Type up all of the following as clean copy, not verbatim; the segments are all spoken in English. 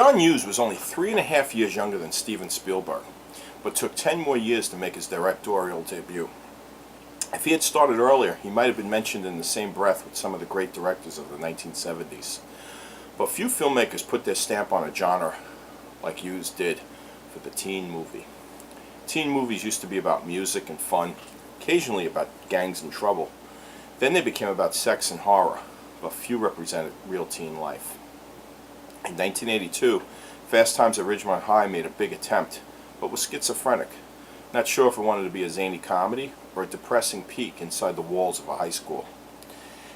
John Hughes was only 3.5 years younger than Steven Spielberg, but took 10 more years to make his directorial debut. If he had started earlier, he might have been mentioned in the same breath with some of the great directors of the 1970s. But few filmmakers put their stamp on a genre like Hughes did for the teen movie. Teen movies used to be about music and fun, occasionally about gangs and trouble. Then they became about sex and horror, but few represented real teen life. In 1982, Fast Times at Ridgemont High made a big attempt, but was schizophrenic, not sure if it wanted to be a zany comedy or a depressing peek inside the walls of a high school.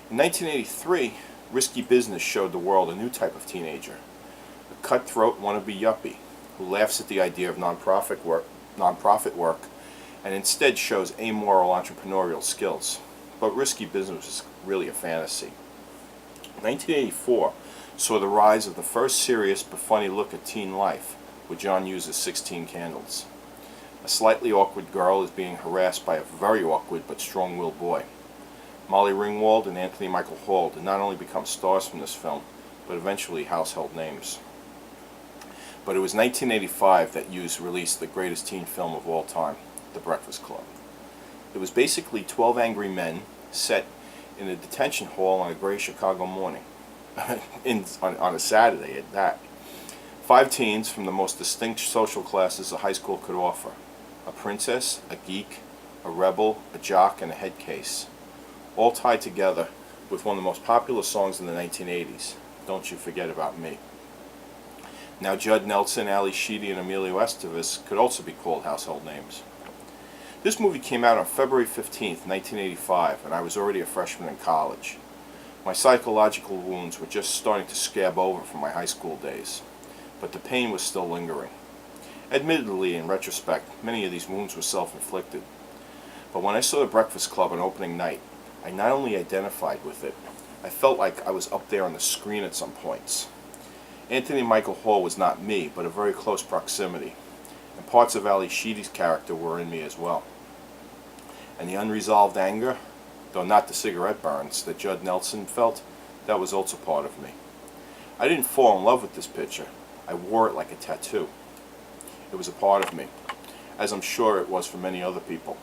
In 1983, Risky Business showed the world a new type of teenager, a cutthroat wannabe yuppie who laughs at the idea of nonprofit work and instead shows amoral entrepreneurial skills. But Risky Business was really a fantasy. 1984 saw the rise of the first serious but funny look at teen life with John Hughes' 16 Candles. A slightly awkward girl is being harassed by a very awkward but strong-willed boy. Molly Ringwald and Anthony Michael Hall did not only become stars from this film, but eventually household names. But it was 1985 that Hughes released the greatest teen film of all time, The Breakfast Club. It was basically 12 angry men set in a detention hall on a gray Chicago morning, on a Saturday at that. 5 teens from the most distinct social classes a high school could offer. A princess, a geek, a rebel, a jock, and a head case. All tied together with one of the most popular songs in the 1980s, Don't You Forget About Me. Now Judd Nelson, Ali Sheedy, and Emilio Estevez could also be called household names. This movie came out on February 15th, 1985, and I was already a freshman in college. My psychological wounds were just starting to scab over from my high school days, but the pain was still lingering. Admittedly, in retrospect, many of these wounds were self-inflicted. But when I saw The Breakfast Club on opening night, I not only identified with it, I felt like I was up there on the screen at some points. Anthony Michael Hall was not me, but a very close proximity, and parts of Ali Sheedy's character were in me as well. And the unresolved anger, though not the cigarette burns, that Judd Nelson felt, that was also part of me. I didn't fall in love with this picture. I wore it like a tattoo. It was a part of me, as I'm sure it was for many other people.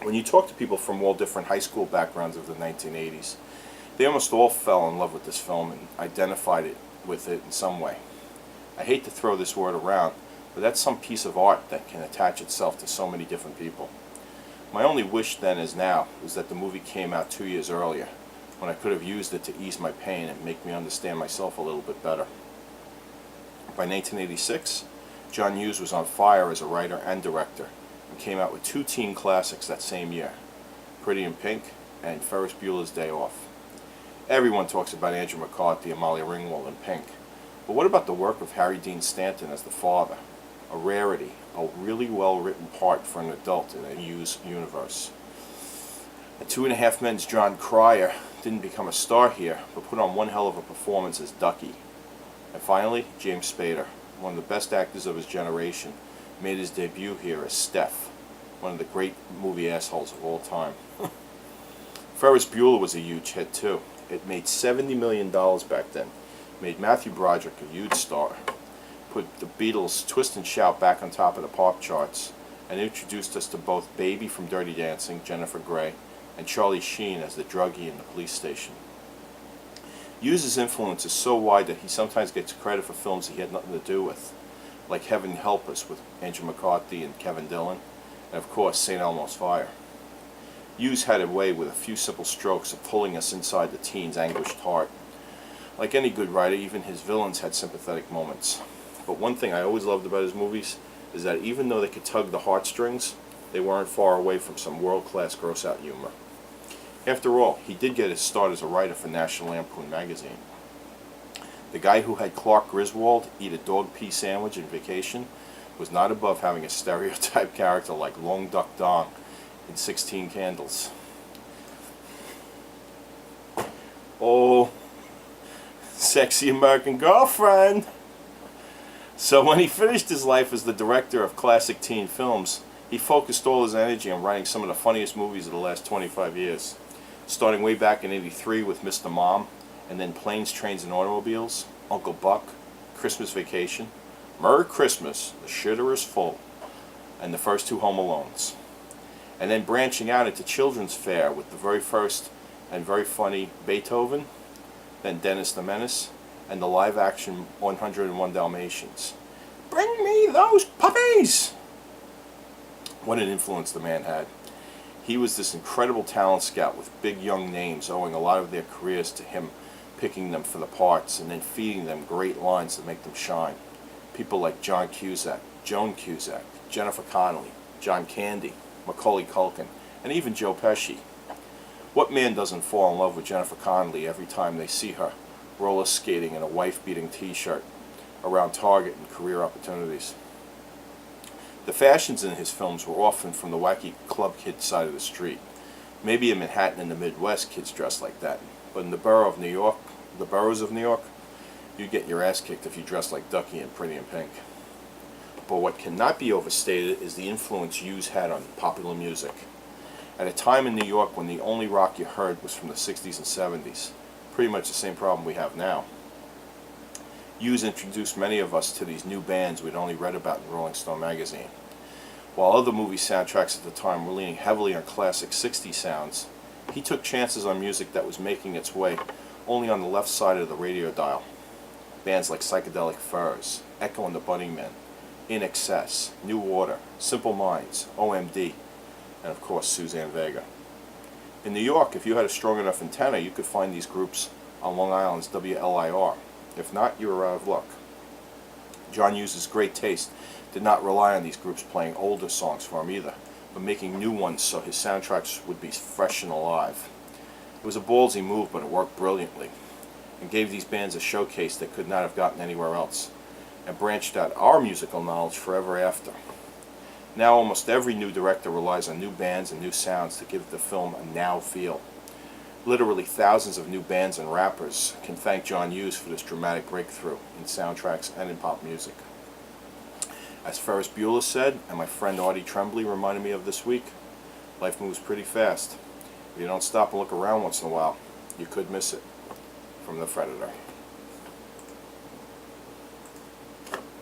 When you talk to people from all different high school backgrounds of the 1980s, they almost all fell in love with this film and identified with it in some way. I hate to throw this word around, but that's some piece of art that can attach itself to so many different people. My only wish then as now was that the movie came out 2 years earlier, when I could have used it to ease my pain and make me understand myself a little bit better. By 1986, John Hughes was on fire as a writer and director, and came out with 2 teen classics that same year, Pretty in Pink and Ferris Bueller's Day Off. Everyone talks about Andrew McCarthy and Molly Ringwald in Pink, but what about the work of Harry Dean Stanton as the father? A rarity, a really well-written part for an adult in a Hughes universe. And 2.5 Men's John Cryer didn't become a star here, but put on one hell of a performance as Ducky. And finally, James Spader, one of the best actors of his generation, made his debut here as Steph, one of the great movie assholes of all time. Ferris Bueller was a huge hit too. It made $70 million back then, made Matthew Broderick a huge star, put the Beatles' Twist and Shout back on top of the pop charts, and introduced us to both Baby from Dirty Dancing, Jennifer Grey, and Charlie Sheen as the druggie in the police station. Hughes' influence is so wide that he sometimes gets credit for films he had nothing to do with, like Heaven Help Us with Andrew McCarthy and Kevin Dillon, and of course St. Elmo's Fire. Hughes had a way with a few simple strokes of pulling us inside the teen's anguished heart. Like any good writer, even his villains had sympathetic moments. But one thing I always loved about his movies is that even though they could tug the heartstrings, they weren't far away from some world-class gross-out humor. After all, he did get his start as a writer for National Lampoon magazine. The guy who had Clark Griswold eat a dog pea sandwich in Vacation was not above having a stereotype character like Long Duck Dong in 16 Candles. Oh, sexy American girlfriend! So when he finished his life as the director of classic teen films, he focused all his energy on writing some of the funniest movies of the last 25 years. Starting way back in '83 with Mr. Mom, and then Planes, Trains, and Automobiles, Uncle Buck, Christmas Vacation, Merry Christmas, The Shitter Is Full, and the first two Home Alones. And then branching out into children's fare with the very first and very funny Beethoven, then Dennis the Menace, and the live-action 101 Dalmatians. Bring me those puppies! What an influence the man had. He was this incredible talent scout with big young names, owing a lot of their careers to him picking them for the parts and then feeding them great lines to make them shine. People like John Cusack, Joan Cusack, Jennifer Connelly, John Candy, Macaulay Culkin, and even Joe Pesci. What man doesn't fall in love with Jennifer Connelly every time they see her roller skating in a wife-beating t-shirt around Target and career opportunities? The fashions in his films were often from the wacky club kid side of the street. Maybe in Manhattan and the Midwest kids dressed like that, but in the boroughs of New York, you'd get your ass kicked if you dressed like Ducky and Pretty in Pink. But what cannot be overstated is the influence Hughes had on popular music. At a time in New York when the only rock you heard was from the 60s and 70s, pretty much the same problem we have now, Hughes introduced many of us to these new bands we'd only read about in Rolling Stone magazine. While other movie soundtracks at the time were leaning heavily on classic 60s sounds, he took chances on music that was making its way only on the left side of the radio dial. Bands like Psychedelic Furs, Echo and the Bunny Men, In Excess, New Order, Simple Minds, OMD, and of course Suzanne Vega. In New York, if you had a strong enough antenna, you could find these groups on Long Island's WLIR. If not, you were out of luck. John Hughes' great taste did not rely on these groups playing older songs for him either, but making new ones so his soundtracks would be fresh and alive. It was a ballsy move, but it worked brilliantly, and gave these bands a showcase they could not have gotten anywhere else, and branched out our musical knowledge forever after. Now almost every new director relies on new bands and new sounds to give the film a now feel. Literally thousands of new bands and rappers can thank John Hughes for this dramatic breakthrough in soundtracks and in pop music. As Ferris Bueller said, and my friend Audie Tremblay reminded me of this week, life moves pretty fast. If you don't stop and look around once in a while, you could miss it. From the Predator.